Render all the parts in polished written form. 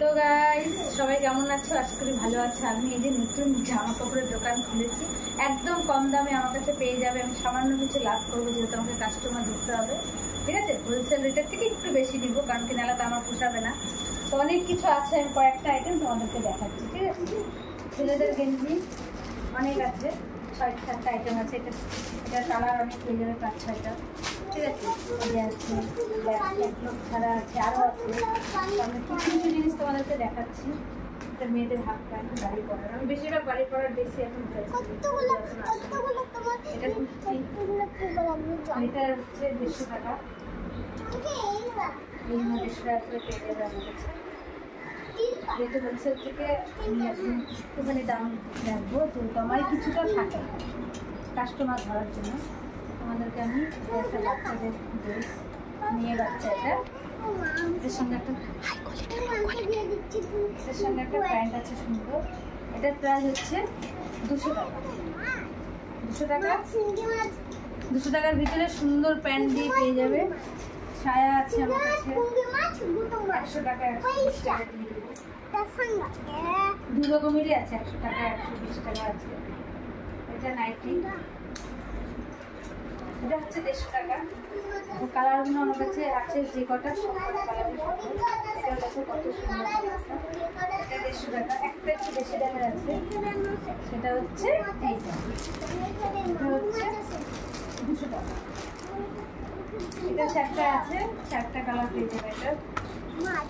তো গাইস সবাই কেমন আছো? আশা করি ভালো আছো। আমি এই যে নতুন জামা কাপড়ের দোকান খুলেছি, একদম কম দামে আমার কাছে পেয়ে যাবে। আমি সামান্য কিছু লাভ করবো, যেহেতু আমাকে কাস্টমার ধরতে হবে, ঠিক আছে? হোলসেল রেটের থেকে একটু বেশি নিবো, কারণ কি নাহলে তো আমার পোষাবে না। তো অনেক কিছু আছে, আমি কয়েকটা আইটেম তোমাদেরকে দেখাচ্ছি, ঠিক আছে? ছেলেদের গেঞ্জি অনেক আছে, 6-7টা আইটেম আছে। এটার কালার অনেক পেয়ে যাবে, 5-6টা, ঠিক আছে? আছে ব্যাকলগ ছাড়া আছে, আরও আছে। আমি কিছু কিছু জিনিস তোমাদেরকে দেখাচ্ছি। এটা মেয়েদের হাফ প্যান্ট বাড়ি পরার, আমি বেশিরভাগ বাড়ি পরার বেশি এখন এটা হচ্ছে 150 টাকা। এই 150 টাকা করে পেয়ে যাবে আমার কাছে। যেহেতু হোলসেল থেকে আমি এখন একটুখানি দাম রাখবো, যেহেতু আমার কিছুটা থাকে কাস্টমার ধরার জন্য। আমাদেরকে আমি একটা বাচ্চাদের ড্রেস, মেয়ে বাচ্চা, এটার সঙ্গে একটা এটার সঙ্গে একটা প্যান্ট আছে সুন্দর। এটার প্রাইস হচ্ছে 200 টাকা। 200 টাকার ভিতরে সুন্দর প্যান্ট দিয়ে পেয়ে যাবে। ছায়া আছে আমার কাছে 100 টাকা, 120 টাকা দিয়ে দেবো। দু রকমেরই আছে, 100 টাকা 120 টাকা আছে। এটা নাইটি, এটা হচ্ছে 150 টাকা। কালারগুলো আমার কাছে আছে যে কটা, সব কালারের এটার কাছে কত সুন্দর কালারটা। এটা 150 টাকা। একটা একটু বেশি দামের আছে, সেটা হচ্ছে এইটা, এটা হচ্ছে 200 টাকা। এটা 4টা আছে, 4টা কালার পেয়ে যাবে এটা।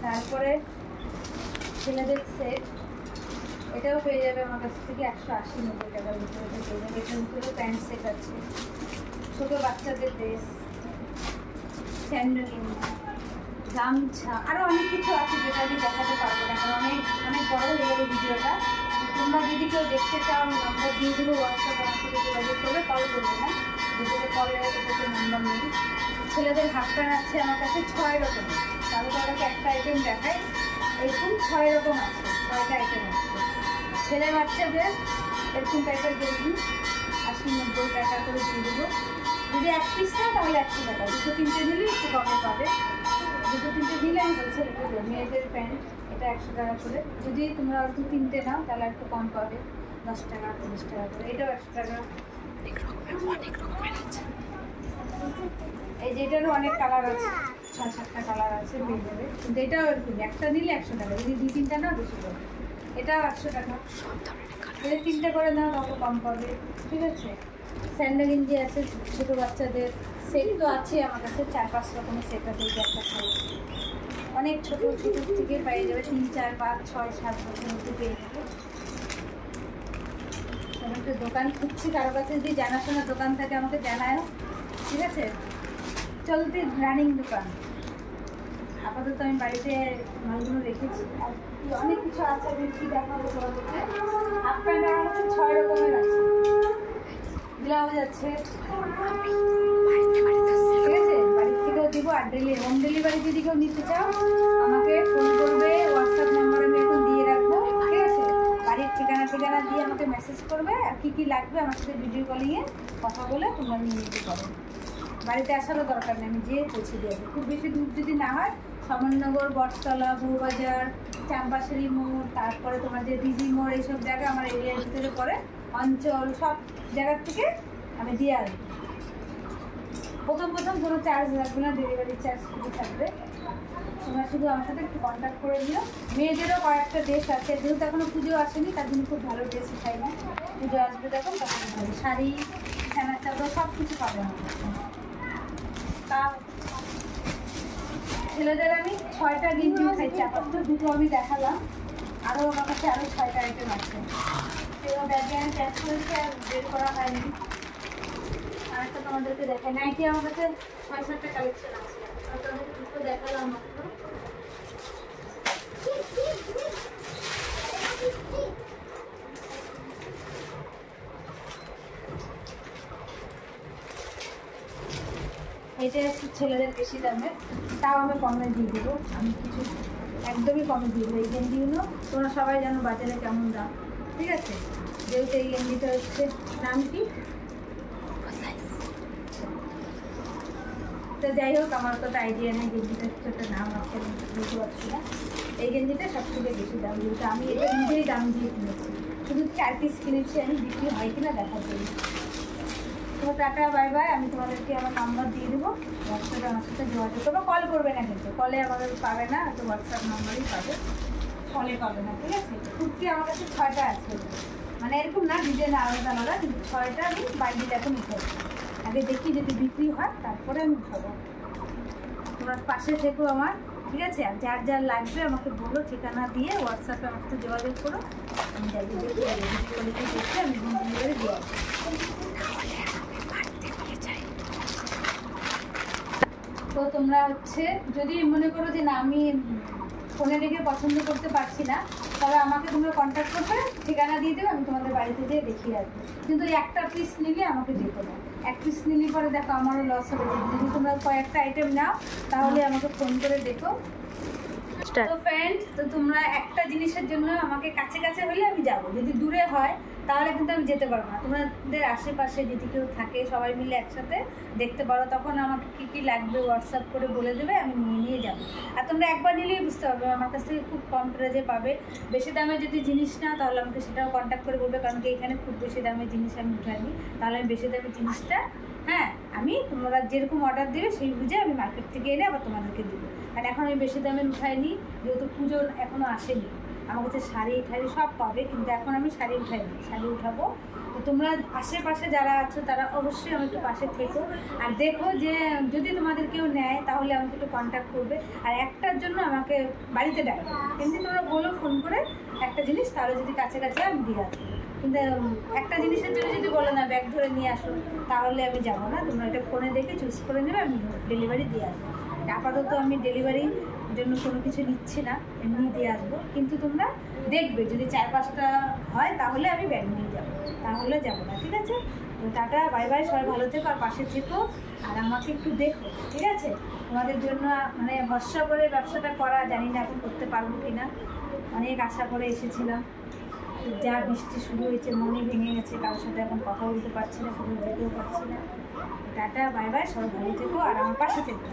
তারপরে ছেলেদের সেট, এটাও পেয়ে যাবে আমার কাছ থেকে 180-90 টাকার ভিতরে পেয়ে যাবে। এটার ভিতরে প্যান্ট সেট আছে, ছোটো বাচ্চাদের ড্রেস, স্যান্ডেল, গামছা, আরও অনেক কিছু আছে যেটা আমি দেখাতে পারবো না, কারণ অনেক বড় হয়ে যাবে ভিডিওটা। তোমরা যদি কেউ দেখতে চাও, আমি নাম্বার দিয়ে দেবো, হোয়াটসঅ্যাপে আমার সাথে যোগাযোগ করবে, কল করবে না, যেটাতে কলে এটাতে নাম্বার নেই। ছেলেদের হাফ প্যান্ট আছে আমার কাছে 6 রকমের। তাহলে তাদেরকে একটা আইটেম দেখাই, এরকম 6 রকম আছে, 6টা আইটেম আছে। ছেলে বাচ্চাদের এরকম টাইপের গেঞ্জি 80-90 টাকা করে দিয়ে দেবো। যদি 1 পিস চাও তাহলে 100 টাকা, 2-3টে নিলে একটু কমে পাবে। 2-3টে নিলে আমি হোলসেল রেটে দেবো। মেয়েদের প্যান্ট এটা 100 টাকা করে, যদি তোমরা 2-3টে নাও তাহলে একটু কম পাবে, 10 টাকা 20 টাকা করে। এটাও 100 টাকা। অনেক রকমের আছে, এই যে এটারও অনেক কালার আছে, 6-7টা কালার আছে, পেয়ে যাবে। কিন্তু এটাও একটা নিলে 100 টাকা, যদি 2-3টা নাও বেশি পাবে। এটাও 100 টাকা। যদি 3টে করে নাও তত কম পাবে, ঠিক আছে? স্যান্ডেল গেঞ্জি আছে ছোটো বাচ্চাদের, সেট তো আছে আমার কাছে 4-5 রকমের সেট আছে। এই যে একটা সেট, অনেক ছোটো থেকে পেয়ে যাবে, 3, 4, 5, 6, 7 বছর মধ্যে পেয়ে যাবে। আমি একটা দোকান খুঁজছি, কারো কাছে যদি জানাশোনা দোকান থাকে আমাকে জানায়, ঠিক আছে? চলতে রানিং দোকান। আপাতত আমি বাড়িতে মালগুলো রেখেছি, আর অনেক কিছু আছে। আমি কি দেখাবো তোমাদেরকে? হাফ প্যান্ট আমার কাছে 6 রকমের আছে, ব্লাউজ আছে, ঠিক আছে? বাড়ির থেকেও দিব, আর হোম ডেলিভারি যদি কেউ নিতে চাও আমাকে ফোন করবে, হোয়াটসঅ্যাপ নাম্বার আমি এখন দিয়ে রাখবো, ঠিক আছে? বাড়ির ঠিকানা দিয়ে আমাকে মেসেজ করবে, আর কী কী লাগবে আমার সাথে ভিডিও কলিংয়ে কথা বলে তোমরা নিয়ে নিতে পারো। বাড়িতে আসারও দরকার নেই, আমি যেয়ে পৌঁছে দিয়ে যাবো। খুব বেশি দূর যদি না হয়, সমরনগর, বটতলা, বউবাজার, চাম্পাশাড়ি মোড়, তারপরে তোমার যে ডিজি মোড়, এইসব জায়গা আমার এরিয়ার ভিতরে পড়ে, অঞ্চল, সব জায়গার থেকে আমি দিয়ে আসবো। প্রথম কোনো চার্জ লাগবে না, ডেলিভারি চার্জ শুধু থাকবে। তোমরা শুধু আমার সাথে একটু কন্ট্যাক্ট করে দিও। মেয়েদেরও কয়েকটা ড্রেস আছে, যেহেতু এখনও পুজো আসেনি, তার জন্য খুব ভালো ড্রেস উঠাই না। পুজো আসবে তখন ভালো শাড়ি, বিছানার চাদর সব কিছু পাবে আমার কাছে। তা ছেলেদের আমি 6টা গেঞ্জি উঠাইছি, আপাতত 2টো আমি দেখালাম, আরও আমার কাছে আরও 6টা আইটেম আছে। সেগুলো ব্যাগে আমি প্যাক করেছি, আর বের করা হয়নি। আরেকটা তোমাদেরকে দেখাই, নাইটি আমার কাছে 6-7টা কালেকশন আছে, তোমাদেরকে 2টো দেখালাম মাত্র। এটা একটু ছেলেদের বেশি দামের, তাও আমি কমে দিয়ে দেবো। আমি কিছু একদমই কমে দিয়ে দেবো। এই গেঞ্জিগুলো তোমরা সবাই জানো বাজারে কেমন দাম, ঠিক আছে? যেহেতু এই গেঞ্জিটা হচ্ছে, নাম কি? তো যাই হোক, আমার তো আইডিয়া নেই গেঞ্জিটার কিছু একটা নাম আছে, বুঝতে পারছি না। এই গেঞ্জিটা সব থেকে বেশি দাম, যেহেতু আমি এটা নিজেই দাম দিয়ে কিনেছি, শুধু 4 পিস কিনেছি আমি, বিক্রি হয় কিনা দেখার জন্য। তো টাটা বাই বাই। আমি তোমাদেরকে আমার নাম্বার দিয়ে দেবো, হোয়াটসঅ্যাপে আমার সাথে যোগাযোগ করবে। কল করবে না কিন্তু, কলে আমাদের পাবে না, তো হোয়াটসঅ্যাপ নাম্বারই পাবে, কলে পাবে না, ঠিক আছে? কুর্তি আমার কাছে 6টা আছে, মানে এরকম না ডিজাইন আলাদা আলাদা, কিন্তু 6টা আমি বাইরে এখন উঠাবো। আগে দেখি যদি বিক্রি হয় তারপরে আমি উঠাবো। তোমরা পাশে থেকো আমার, ঠিক আছে? আর যার যার লাগবে আমাকে বলো, ঠিকানা দিয়ে হোয়াটসঅ্যাপে আমার সাথে যোগাযোগ করো, আমি যাই দেখে আমি হোম ডেলিভারি দিয়ে আসবো। তো তোমরা হচ্ছে যদি মনে করো যে না আমি ফোনে দেখে পছন্দ করতে পারছি না, তবে আমাকে তোমরা কন্ট্যাক্ট করবে, ঠিকানা দিয়ে দেবে, আমি তোমাদের বাড়িতে যেয়ে দেখিয়ে আসবো। কিন্তু একটা পিস নিলে আমাকে যেতে না, 1 পিস নিলে পরে দেখো আমারও লস হবে। যদি তোমরা কয়েকটা আইটেম নাও তাহলে আমাকে ফোন করে দেখো। তো ফ্রেন্ড, তো তোমরা একটা জিনিসের জন্য আমাকে কাছে কাছে হলে আমি যাব, যদি দূরে হয় তাহলে কিন্তু আমি যেতে পারবো না। তোমাদের আশেপাশে যদি কেউ থাকে সবাই মিলে একসাথে দেখতে পারো, তখন আমাকে কী কী লাগবে হোয়াটসঅ্যাপ করে বলে দেবে, আমি নিয়ে যাবো। আর তোমরা একবার নিলেই বুঝতে পারবে আমার কাছ থেকে খুব কম প্রাইজে পাবে। বেশি দামে যদি জিনিস না তাহলে আমাকে সেটাও কন্ট্যাক্ট করে বলবে, কারণ কি এখানে খুব বেশি দামে জিনিস আমি উঠাইনি, তাহলে আমি বেশি দামের জিনিসটা আমি তোমরা যেরকম অর্ডার দেবে সেই বুঝে আমি মার্কেট থেকে এনে আবার তোমাদেরকে দেবো। আর এখন আমি বেশি দামে উঠাইনি, যেহেতু পুজো এখনও আসেনি। আমার কাছে শাড়ি ঠাড়ি সব পাবে, কিন্তু এখন আমি শাড়ি উঠাইনি, শাড়ি উঠাবো। তো তোমরা আশেপাশে যারা আছো তারা অবশ্যই আমাকে পাশে থেকো, আর দেখো যে যদি তোমাদের কেউ নেয় তাহলে আমাকে একটু কন্ট্যাক্ট করবে। আর একটার জন্য আমাকে বাড়িতে ডাকবে, কিন্তু তোমরা বলো ফোন করে একটা জিনিস, তাহলে যদি কাছে কাছে আমি দিয়ে আসবো। কিন্তু একটা জিনিসের জন্য যদি বলো না ব্যাগ ধরে নিয়ে আসো, তাহলে আমি যাবো না। তোমরা এটা ফোনে দেখে চুজ করে নেবে, আমি ডেলিভারি দিয়ে আসবো। আপাতত আমি ডেলিভারির জন্য কোনো কিছু নিচ্ছি না, এমনি দিয়ে আসবো। কিন্তু তোমরা দেখবে যদি 4-5টা হয় তাহলে আমি ব্যাগ নিয়ে যাবো, তাহলে যাবো না, ঠিক আছে? তো টাটা বাই বাই, সবাই ভালো থেকো আর পাশে থেকো, আর আমাকে একটু দেখো, ঠিক আছে? তোমাদের জন্য মানে ভরসা করে ব্যবসাটা করা, জানি না এখন করতে পারবো কি না, অনেক আশা করে এসেছিলাম। যা বৃষ্টি শুরু হয়েছে মনে ভেঙে গেছে, কারোর সাথে এখন কথা বলতে পারছি না, কোনো যেতেও পারছি না। টাটা বাই বাই, সবাই ভালো থেকো আর আমার পাশে থেকো।